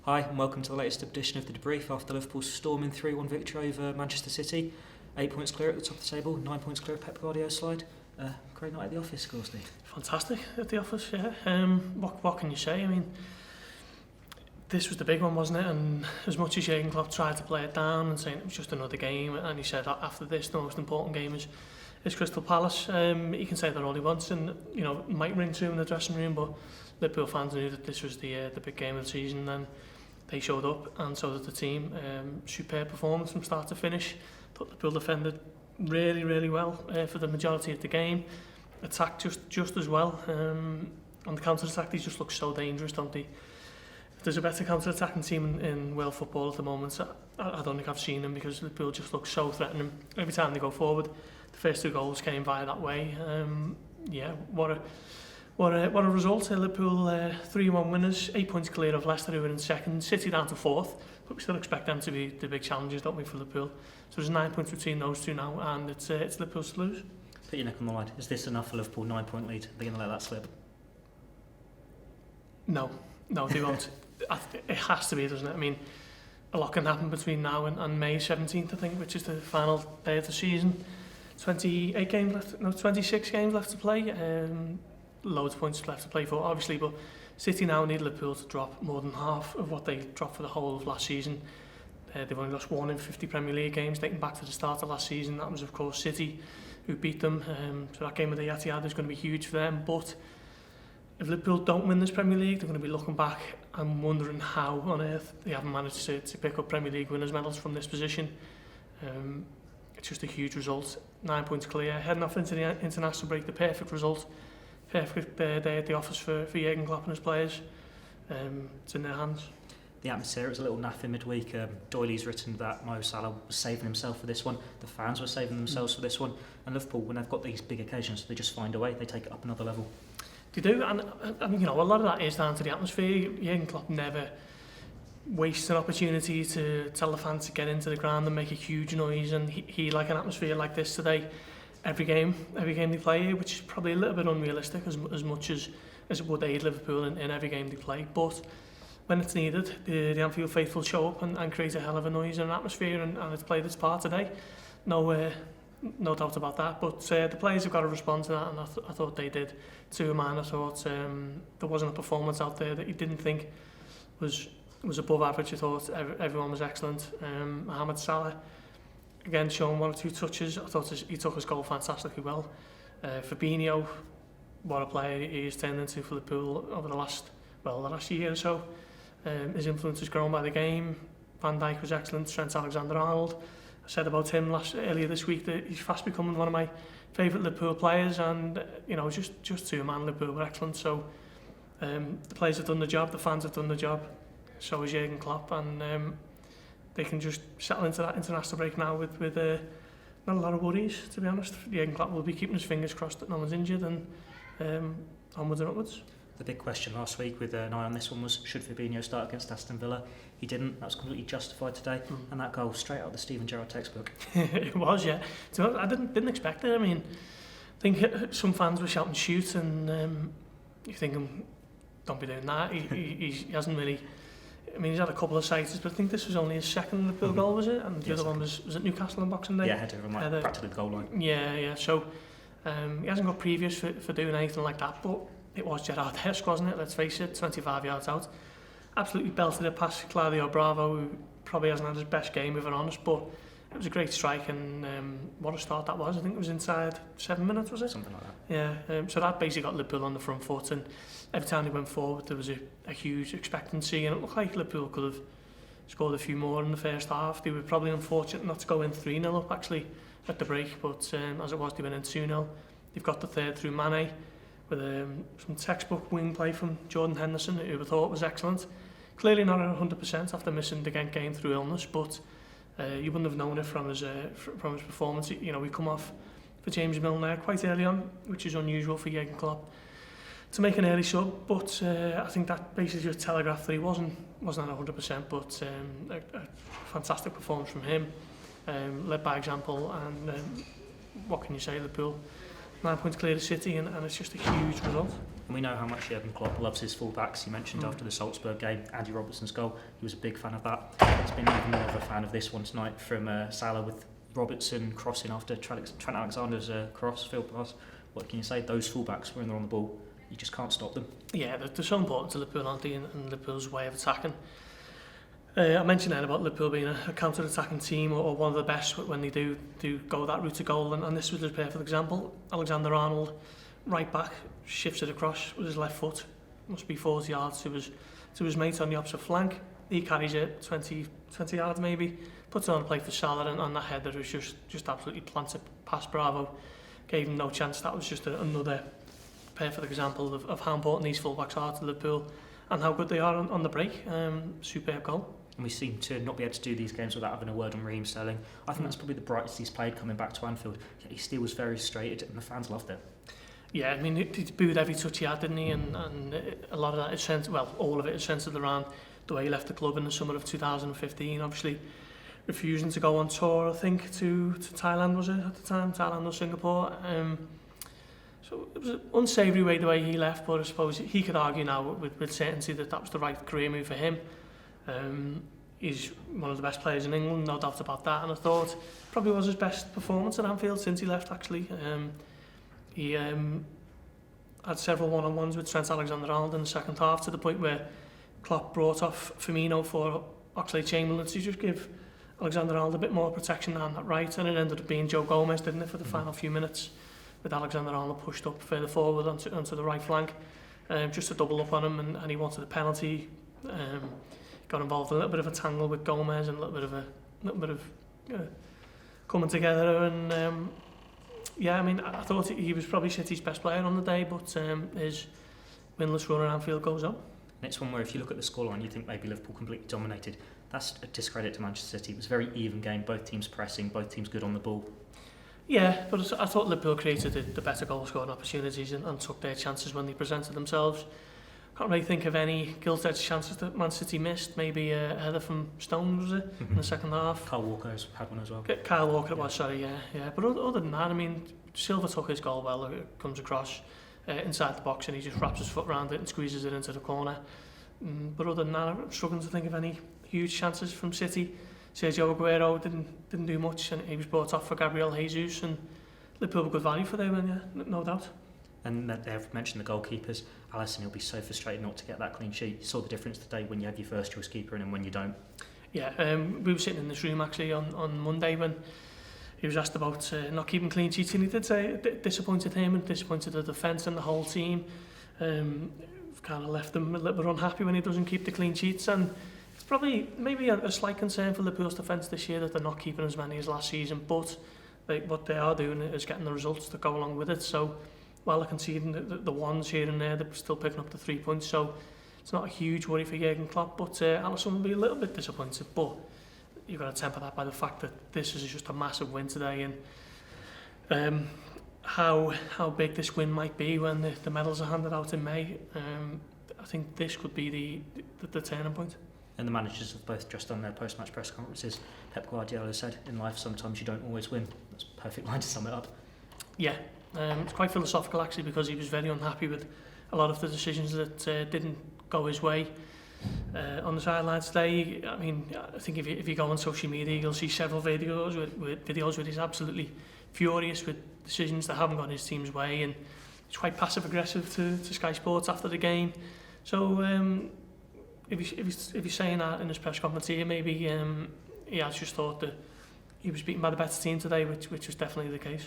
Hi, and welcome to the latest edition of the Debrief after Liverpool's storming 3-1 victory over Manchester City. 8 points clear at the top of the table, 9 points clear of Pep Guardiola's slide. Great night at the office, Gorsty. Fantastic at the office, yeah. What can you say? I mean, this was the big one, wasn't it? And as much as Jurgen Klopp tried to play it down and saying it was just another game, and he said after this the most important game is Crystal Palace. He can say that all he wants, and might ring true in the dressing room, but Liverpool fans knew that this was the big game of the season, and they showed up, and so did the team. Superb performance from start to finish. Thought Liverpool defended really, really well for the majority of the game. Attacked just as well. On the counter-attack, they just look so dangerous, don't they? If there's a better counter-attacking team in world football at the moment, I don't think I've seen them, because Liverpool just look so threatening. Every time they go forward, the first 2 goals came via that way. What a result. Liverpool 3-1 winners, 8 points clear of Leicester, who are in second. City down to 4th, but we still expect them to be the big challenges, don't we, for Liverpool? So there's 9 points between those two now, and it's Liverpool's to lose. Put your neck on the line. Is this enough for Liverpool? 9-point lead. They're going to let that slip? No, they won't. It has to be, doesn't it? I mean, a lot can happen between now and May 17th, I think, which is the final day of the season. 26 games left to play. Loads of points left to play for, obviously, but City now need Liverpool to drop more than half of what they dropped for the whole of last season. They've only lost 1 in 50 Premier League games, dating back to the start of last season. That was, of course, City, who beat them. So that game of the Etihad is going to be huge for them. But if Liverpool don't win this Premier League, they're going to be looking back and wondering how on earth they haven't managed to pick up Premier League winners' medals from this position. It's just a huge result. 9 points clear. Heading off into the international break, the perfect result. Perfect day at the office for Jurgen Klopp and his players. It's in their hands. The atmosphere, it was a little naff in midweek. Doyley's written that Mo Salah was saving himself for this one. The fans were saving themselves for this one. And Liverpool, when they've got these big occasions, they just find a way. They take it up another level. They do, and I mean, a lot of that is down to the atmosphere. Jurgen Klopp never wastes an opportunity to tell the fans to get into the ground and make a huge noise. And he like an atmosphere like this today. Every game they play here, which is probably a little bit unrealistic as much as it would aid Liverpool in every game they play. But when it's needed, the Anfield faithful show up and create a hell of a noise and an atmosphere, and it's played its part today. No doubt about that. But the players have got to respond to that, and I thought they did. To a man, I thought there wasn't a performance out there that you didn't think was above average. I thought everyone was excellent. Mohamed Salah, again, showing 1 or 2 touches. I thought he took his goal fantastically well. Fabinho, what a player he has turned into for Liverpool over the last year or so. His influence has grown by the game. Van Dijk was excellent. Trent Alexander-Arnold. I said about him earlier this week that he's fast becoming one of my favourite Liverpool players, and just 2-man Liverpool were excellent. So the players have done the job, the fans have done the job. So has Jurgen Klopp, and they can just settle into that international break now with not a lot of worries, to be honest. Jurgen Klopp will be keeping his fingers crossed that no one's injured, and onwards and upwards. The big question last week with an eye on this one was, should Fabinho start against Aston Villa? He didn't. That was completely justified today. And that goal, straight out of the Steven Gerrard textbook. It was, yeah. So I didn't expect it. I mean, I think some fans were shouting shoot, and you're thinking, don't be doing that. He hasn't really... I mean, he's had a couple of sights, but I think this was only his second Liverpool goal, was it? And the other one was it Newcastle on Boxing Day? Yeah, header from practically the goal line. Yeah. So he hasn't got previous for doing anything like that, but it was Gerrard-esque, wasn't it? Let's face it, 25 yards out. Absolutely belted it past Claudio Bravo, who probably hasn't had his best game, if we're honest, but it was a great strike, and what a start that was. I think it was inside 7 minutes, was it? Something like that. Yeah, so that basically got Liverpool on the front foot, and every time they went forward there was a huge expectancy, and it looked like Liverpool could have scored a few more in the first half. They were probably unfortunate not to go in 3-0 up actually at the break, but as it was, they went in 2-0. They've got the third through Mane, with some textbook wing play from Jordan Henderson, who I thought was excellent. Clearly not at 100% after missing the Ghent game through illness, but you wouldn't have known it from his performance. We come off for James Milner quite early on, which is unusual for Jurgen Klopp to make an early sub, but I think that basically just telegraphed that he wasn't at 100%, but a fantastic performance from him, led by example, and what can you say, Liverpool 9 points clear of City, and it's just a huge result. And we know how much Jurgen Klopp loves his fullbacks. He mentioned after the Salzburg game, Andy Robertson's goal, he was a big fan of that. He's been even more of a fan of this one tonight from Salah, with Robertson crossing after Trent Alexander's cross, field pass. What can you say? Those fullbacks, when they're on the ball, you just can't stop them. Yeah, they're so important to Liverpool, aren't they, and Liverpool's way of attacking. I mentioned then about Liverpool being a counter-attacking team, or one of the best when they do go that route to goal, and this was a perfect example. Alexander-Arnold, right back, shifts it across with his left foot, must be 40 yards to his mate on the opposite flank. He carries it 20 yards maybe, puts it on the plate for Salah, and on that header was just absolutely planted past Bravo, gave him no chance. That was just another perfect example of how important these fullbacks are to Liverpool and how good they are on the break. Superb goal. And we seem to not be able to do these games without having a word on Raheem Sterling. I think that's probably the brightest he's played coming back to Anfield. He still was very straight, and the fans loved it. Yeah, I mean, he booed every touch he had, didn't he? And a lot of that is centred, well, all of it is centred around the way he left the club in the summer of 2015. Obviously, refusing to go on tour, I think, to Thailand, was it, at the time? Thailand or Singapore. So it was an unsavoury way the way he left, but I suppose he could argue now with certainty that was the right career move for him. He's one of the best players in England, no doubt about that, and I thought probably was his best performance at Anfield since he left, actually. He had several one-on-ones with Trent Alexander-Arnold in the second half, to the point where Klopp brought off Fabinho for Oxlade-Chamberlain to just give Alexander-Arnold a bit more protection down that right, and it ended up being Joe Gomez, didn't it, for the final few minutes, with Alexander-Arnold pushed up further forward onto the right flank, just to double up on him, and he wanted a penalty. Got involved in a little bit of a tangle with Gomez, and a little bit of coming together, and yeah, I mean, I thought he was probably City's best player on the day, but his winless run at Anfield goes on. And it's one where if you look at the scoreline, you think maybe Liverpool completely dominated. That's a discredit to Manchester City. It was a very even game, both teams pressing, both teams good on the ball. Yeah, but I thought Liverpool created the better goal-scoring opportunities and took their chances when they presented themselves. Can't really think of any gilt-edged chances that Man City missed. Maybe a header from Stones, was it, in the second half? Kyle Walker's had one as well. Kyle Walker it was, sorry, yeah. But other than that, I mean, Silva took his goal well. It comes across inside the box, and he just wraps his foot around it and squeezes it into the corner. But other than that, I'm struggling to think of any huge chances from City. Sergio Aguero didn't do much, and he was brought off for Gabriel Jesus, and Liverpool were good value for their win, yeah, no doubt. And they've mentioned the goalkeepers. Alisson will be so frustrated not to get that clean sheet. You saw the difference today when you have your first choice keeper in and when you don't. Yeah, we were sitting in this room actually on Monday when he was asked about not keeping clean sheets, and he did say it disappointed him and disappointed the defence and the whole team. Kind of left them a little bit unhappy when he doesn't keep the clean sheets, and it's probably maybe a slight concern for Liverpool's defence this year that they're not keeping as many as last season, but what they are doing is getting the results that go along with it. So while they're conceding the ones here and there, they're still picking up the 3 points, so it's not a huge worry for Jurgen Klopp, but Alisson will be a little bit disappointed, but you've got to temper that by the fact that this is just a massive win today, and how big this win might be when the medals are handed out in May. I think this could be the turning point. And the managers have both just done their post-match press conferences. Pep Guardiola said, in life sometimes you don't always win. That's a perfect line to sum it up. Yeah, it's quite philosophical actually, because he was very unhappy with a lot of the decisions that didn't go his way on the sidelines today. I mean, I think if you go on social media, you'll see several videos where he's absolutely furious with decisions that haven't gone his team's way, and he's quite passive-aggressive to Sky Sports after the game. So if he's saying that in his press conference here, maybe he has just thought that he was beaten by the better team today, which was definitely the case.